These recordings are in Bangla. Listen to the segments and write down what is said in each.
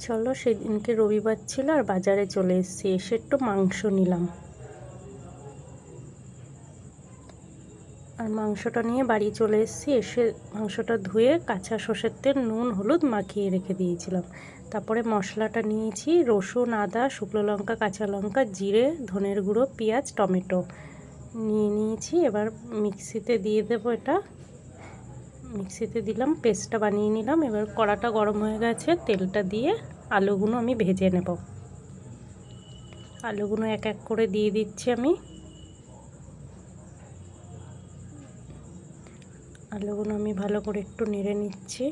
চলো, সেদিনকে রবিবার ছিল আর বাজারে চলে এসেছি, এসে একটু মাংস নিলাম। আর মাংসটা নিয়ে বাড়ি চলে এসেছি। এসে মাংসটা ধুয়ে কাঁচা সর্ষের তেল, নুন, হলুদ মাখিয়ে রেখে দিয়েছিলাম। তারপরে মশলাটা নিয়েছি, রসুন, আদা, শুকনো লঙ্কা, কাঁচা লঙ্কা, জিরে, ধনের গুঁড়ো, পেঁয়াজ, টমেটো নিয়েছি। এবার মিক্সিতে দিয়ে দেবো। এটা মিক্সিতে দিলাম, পেস্টটা বানিয়ে নিলাম। এবার কড়াটা গরম হয়ে গেছে, তেলটা দিয়ে আলুগুলো আমি ভেজে নেব। আলুগুলো এক এক করে দিয়ে দিচ্ছি আমি। আলুগুলো আমি ভালো করে একটু নেড়ে নিচ্ছি।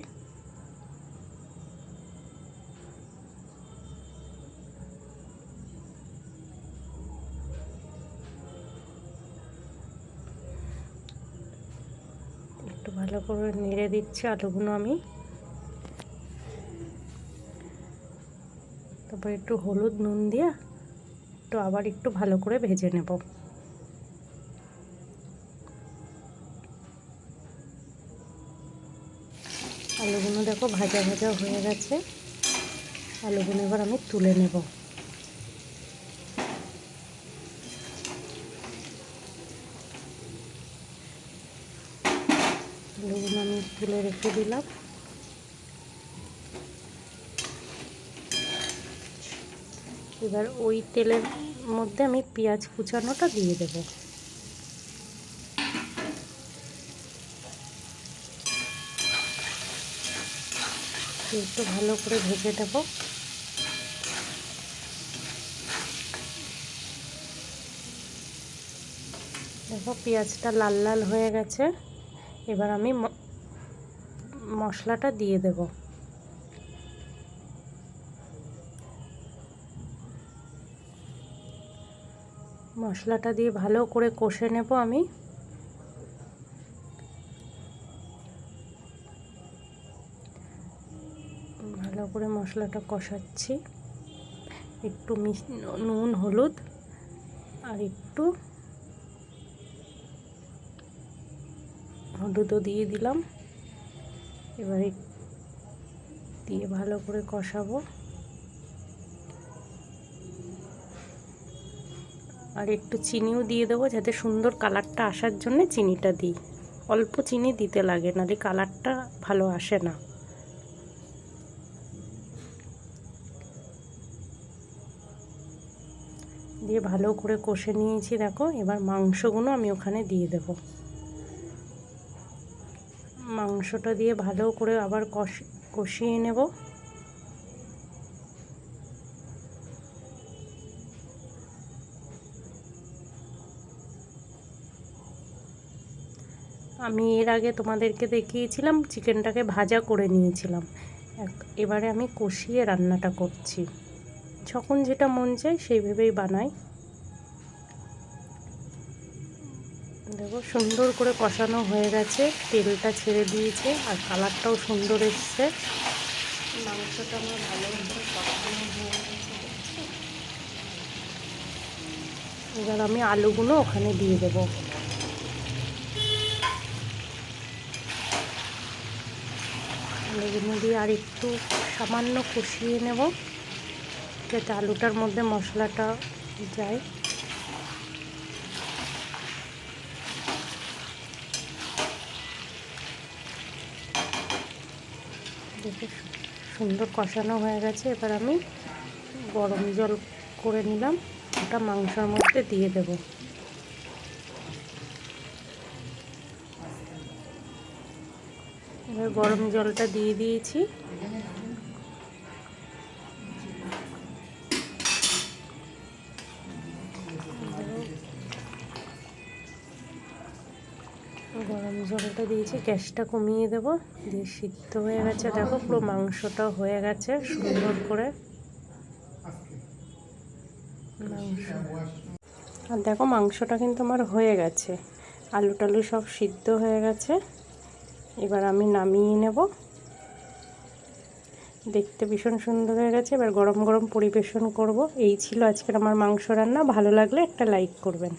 একটু ভালো করে নেড়ে দিচ্ছি আলুগুলো আমি। তারপর একটু হলুদ, নুন দিয়ে আবার একটু ভালো করে ভেজে নেব। আলুগুলো দেখো ভাজা ভাজা হয়ে গেছে। আলুগুলো এবার আমি তুলে নেব। আলুগুলো আমি তুলে রেখে দিলাম। এবার ওই তেলের মধ্যে আমি পেঁয়াজ কুচানোটা দিয়ে দেব। একটু ভালো করে ভেজে দেব। দেখো পেঁয়াজটা লাল লাল হয়ে গেছে। এবার আমি মশলাটা দিয়ে দেব। মশলাটা দিয়ে ভালো করে কষে নেব আমি। ভালো করে মশলাটা কষাচ্ছি। একটু নুন, হলুদ আর একটু হলুদও দিয়ে দিলাম। এবারে দিয়ে ভালো করে কষাবো। আর একটু চিনিও দিয়ে দেবো, যাতে সুন্দর কালারটা আসার জন্য চিনিটা দিই। অল্প চিনি দিতে লাগে, নাহলে কালারটা ভালো আসে না। দিয়ে ভালো করে কষে নিয়েছি দেখো। এবার মাংসগুলো আমি ওখানে দিয়ে দেব। মাংসটা দিয়ে ভালো করে আবার কষিয়ে নেব। আমি এর আগে তোমাদেরকে দেখিয়েছিলাম, চিকেনটাকে ভাজা করে নিয়েছিলাম। এবারে আমি কষিয়ে রান্নাটা করছি। যখন যেটা মন চায় সেইভাবেই বানাই। দেখো সুন্দর করে কষানো হয়ে গেছে, তেলটা ছেড়ে দিয়েছে আর কালারটাও সুন্দর এসছে। মাংসটা আমার ভালোভাবে কষানো হয়ে গেছে। এবার আমি আলুগুলো ওখানে দিয়ে দেবো। আলুগুলো দিয়ে আর একটু সামান্য কষিয়ে নেব, যাতে আলুটার মধ্যে মশলাটা যায়। দেখে সুন্দর কষানো হয়ে গেছে। এবার আমি গরম জল করে নিলাম, ওটা মাংসের মধ্যে দিয়ে দেব। এবার গরম জলটা দিয়ে দিয়েছি। গরম জলটা দিয়েছি, গ্যাসটা কমিয়ে দেব। দিয়ে সিদ্ধ হয়ে গেছে দেখো, পুরো মাংসটা হয়ে গেছে সুন্দর করে মাংস। আর দেখো মাংসটা কিন্তু আমার হয়ে গেছে, আলু টালু সব সিদ্ধ হয়ে গেছে। এবার আমি নামিয়ে নেব। দেখতে ভীষণ সুন্দর হয়ে গেছে। এবার গরম গরম পরিবেশন করব। এই ছিল আজকের আমার মাংস রান্না। ভালো লাগলে একটা লাইক করবেন।